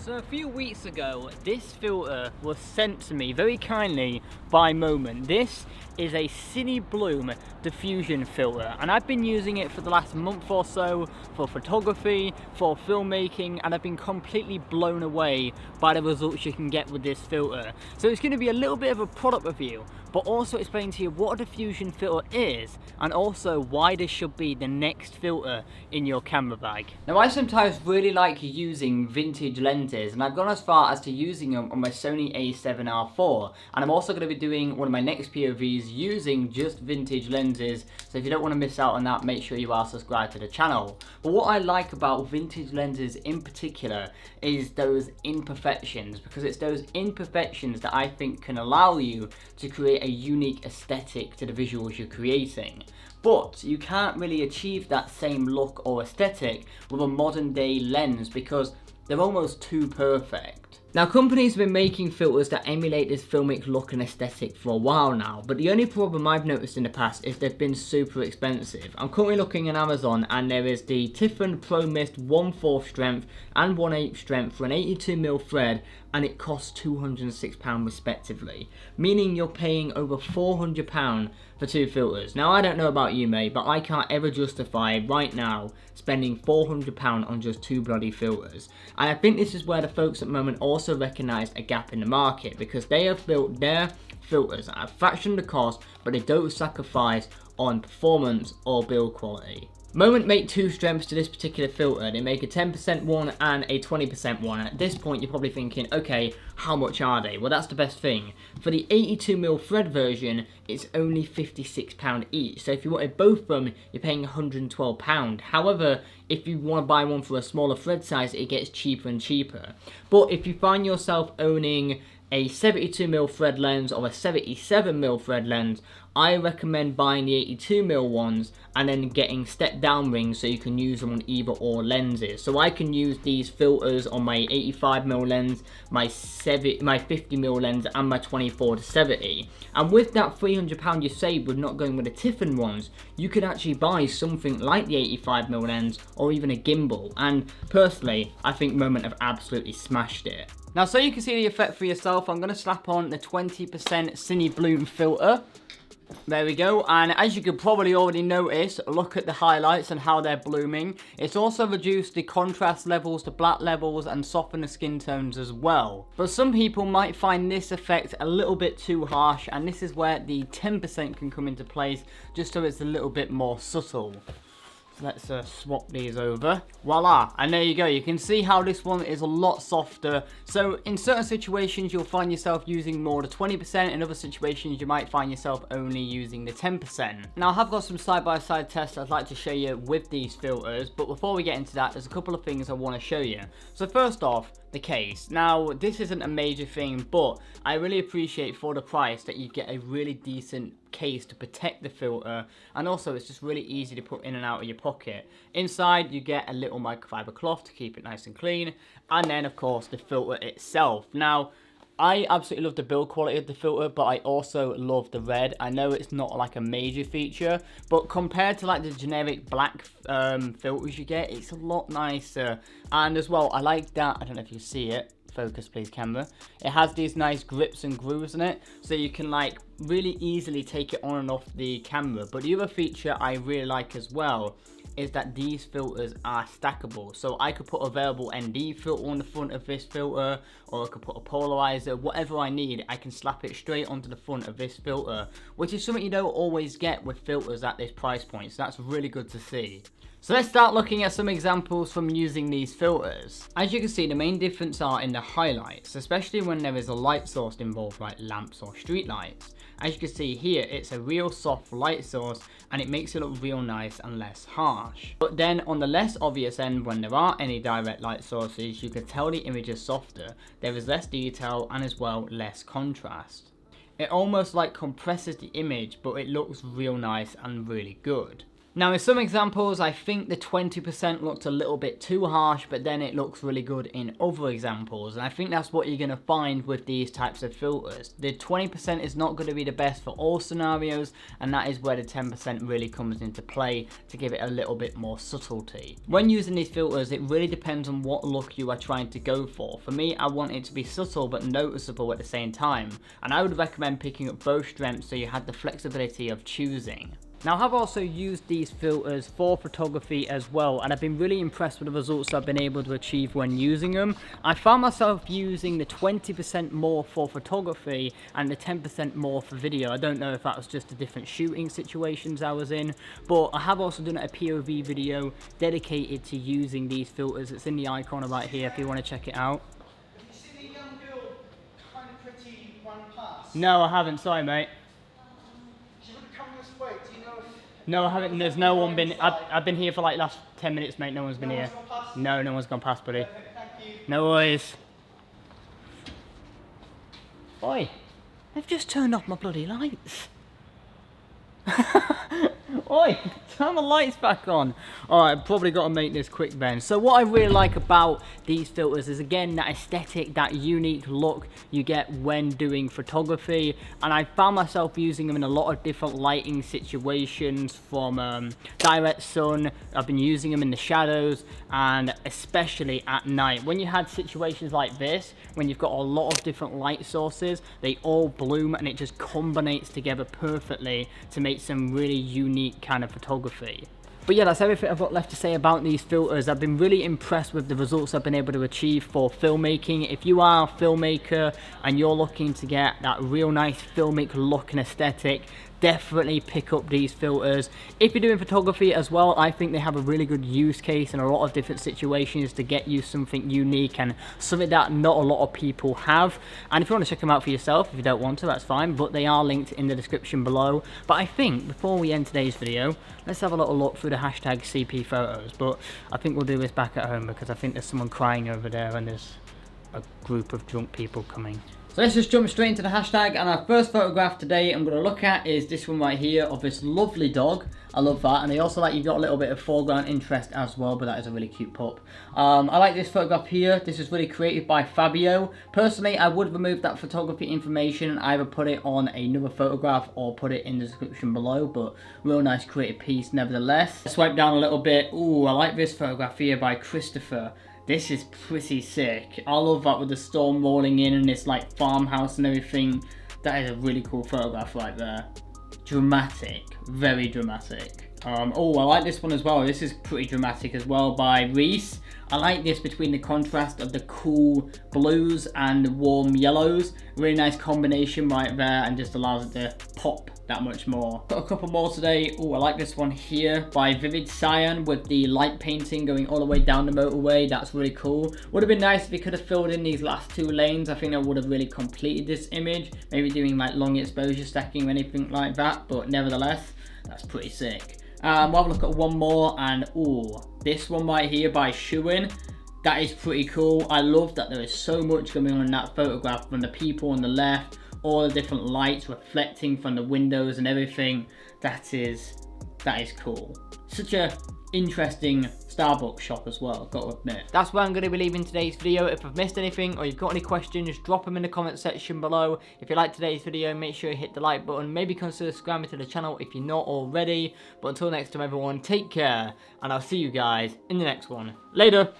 So a few weeks ago, this filter was sent to me very kindly by Moment. This is a Cinebloom Diffusion Filter, and I've been using it for the last month or so for photography, for filmmaking, and I've been completely blown away by the results you can get with this filter. So it's going to be a little bit of a product review, but also explain to you what a diffusion filter is, and also why this should be the next filter in your camera bag. Now, I sometimes really like using vintage lenses, and I've gone as far as to using them on my Sony a7R4, and I'm also going to be doing one of my next POVs using just vintage lenses, so if you don't want to miss out on that, make sure you are subscribed to the channel. But what I like about vintage lenses in particular is those imperfections, because it's those imperfections that I think can allow you to create a unique aesthetic to the visuals you're creating. But you can't really achieve that same look or aesthetic with a modern day lens because they're almost too perfect. Now, companies have been making filters that emulate this filmic look and aesthetic for a while now, but the only problem I've noticed in the past is they've been super expensive. I'm currently looking on Amazon and there is the TIFFIN PROMIST 1/4 strength and 1/8 strength for an 82mm thread, and it costs £206 respectively, meaning you're paying over £400 for two filters. Now, I don't know about you, mate, but I can't ever justify right now spending £400 on just two bloody filters. And I think this is where the folks at Moment also recognised a gap in the market, because they have built their filters at a fraction of the cost, but they don't sacrifice on performance or build quality. Moment make two strengths to this particular filter. They make a 10% one and a 20% one. At this point, you're probably thinking, okay, how much are they? Well, that's the best thing. For the 82mm thread version, it's only £56 each. So if you wanted both of them, you're paying £112. However, if you want to buy one for a smaller thread size, it gets cheaper and cheaper. But if you find yourself owning a 72mm thread lens or a 77mm thread lens, I recommend buying the 82mm ones and then getting step down rings so you can use them on either or lenses. So I can use these filters on my 85mm lens, my 50mm lens, and my 24-70. And with that £300 you save with not going with the TIFFIN ones, you could actually buy something like the 85mm lens or even a gimbal. And personally, I think Moment have absolutely smashed it. Now, so you can see the effect for yourself, I'm going to slap on the 20% Cinebloom filter. There we go, and as you could probably already notice, look at the highlights and how they're blooming. It's also reduced the contrast levels to black levels and softened the skin tones as well. But some people might find this effect a little bit too harsh, and this is where the 10% can come into place, just so it's a little bit more subtle. Let's swap these over. Voila, and there you go. You can see how this one is a lot softer. So in certain situations, you'll find yourself using more the 20%. In other situations, you might find yourself only using the 10%. Now, I have got some side-by-side tests I'd like to show you with these filters. But before we get into that, there's a couple of things I want to show you. So first off, the case. Now, this isn't a major thing, but I really appreciate for the price that you get a really decent case to protect the filter, and also it's just really easy to put in and out of your pocket. Inside you get a little microfiber cloth to keep it nice and clean, and then of course the filter itself. Now, I absolutely love the build quality of the filter, but I also love the red. I know it's not like a major feature, but compared to like the generic black filters you get, it's a lot nicer. And as well, I like that, I don't know if you see it, focus please camera, it has these nice grips and grooves in it, so you can like really easily take it on and off the camera. But the other feature I really like as well is that these filters are stackable. So I could put a variable ND filter on the front of this filter, or I could put a polarizer, whatever I need, I can slap it straight onto the front of this filter, which is something you don't always get with filters at this price point, so that's really good to see. So let's start looking at some examples from using these filters. As you can see, the main difference are in the highlights, especially when there is a light source involved like lamps or street lights. As you can see here, it's a real soft light source and it makes it look real nice and less harsh. But then on the less obvious end, when there aren't any direct light sources, you can tell the image is softer. There is less detail and as well less contrast. It almost like compresses the image, but it looks real nice and really good. Now in some examples I think the 20% looks a little bit too harsh, but then it looks really good in other examples, and I think that's what you're going to find with these types of filters. The 20% is not going to be the best for all scenarios, and that is where the 10% really comes into play to give it a little bit more subtlety. When using these filters, it really depends on what look you are trying to go for. For me, I want it to be subtle but noticeable at the same time, and I would recommend picking up both strengths so you had the flexibility of choosing. Now I have also used these filters for photography as well, and I've been really impressed with the results I've been able to achieve when using them. I found myself using the 20% more for photography and the 10% more for video. I don't know if that was just the different shooting situations I was in, but I have also done a POV video dedicated to using these filters. It's in the icon right here if you want to check it out. Have you seen a young girl kind of pretty run past? No, I haven't, sorry mate. She would have come this way. Do you know if... No, I haven't. There's no one been. I've been here for like last 10 minutes, mate. No one's been here. Gone past? No, no one's gone past, buddy. Perfect, thank you. No worries. Oi, they've just turned off my bloody lights. Oi, turn the lights back on. Alright, I've probably got to make this quick then. So what I really like about these filters is again that aesthetic, that unique look you get when doing photography, and I found myself using them in a lot of different lighting situations, from direct sun, I've been using them in the shadows, and especially at night. When you had situations like this, when you've got a lot of different light sources, they all bloom and it just combines together perfectly to make some really unique kind of photography. But yeah, that's everything I've got left to say about these filters. I've been really impressed with the results I've been able to achieve for filmmaking. If you are a filmmaker and you're looking to get that real nice filmic look and aesthetic, definitely pick up these filters. If you're doing photography as well, I think they have a really good use case in a lot of different situations to get you something unique and something that not a lot of people have. And if you want to check them out for yourself, if you don't want to, that's fine, but they are linked in the description below. But I think before we end today's video, let's have a little look through the hashtag CP photos. But I think we'll do this back at home because I think there's someone crying over there and there's a group of drunk people coming. So let's just jump straight into the hashtag, and our first photograph today I'm going to look at is this one right here of this lovely dog. I love that, and they also like you've got a little bit of foreground interest as well, but that is a really cute pup. I like this photograph here. This is really created by Fabio. Personally, I would remove that photography information and either put it on another photograph or put it in the description below, but real nice creative piece nevertheless. Swipe down a little bit. Ooh, I like this photograph here by Christopher. This is pretty sick. I love that with the storm rolling in and this like farmhouse and everything. That is a really cool photograph right there. Dramatic, very dramatic. Oh, I like this one as well. This is pretty dramatic as well by Reese. I like this between the contrast of the cool blues and the warm yellows. Really nice combination right there, and just allows it to pop that much more. Got a couple more today. Oh, I like this one here by Vivid Cyan with the light painting going all the way down the motorway. That's really cool. Would have been nice if we could have filled in these last two lanes. I think I would have really completed this image. Maybe doing like long exposure stacking or anything like that, but nevertheless, that's pretty sick. We'll have a look at one more, and ooh, this one right here by Shuin. That is pretty cool. I love that there is so much going on in that photograph, from the people on the left, all the different lights reflecting from the windows and everything. That is cool. Such a interesting Starbucks shop as well, got to admit. That's where I'm going to be leaving today's video. If I've missed anything or you've got any questions, drop them in the comment section below. If you like today's video, make sure you hit the like button. Maybe consider subscribing to the channel if you're not already. But until next time everyone, take care, and I'll see you guys in the next one. Later!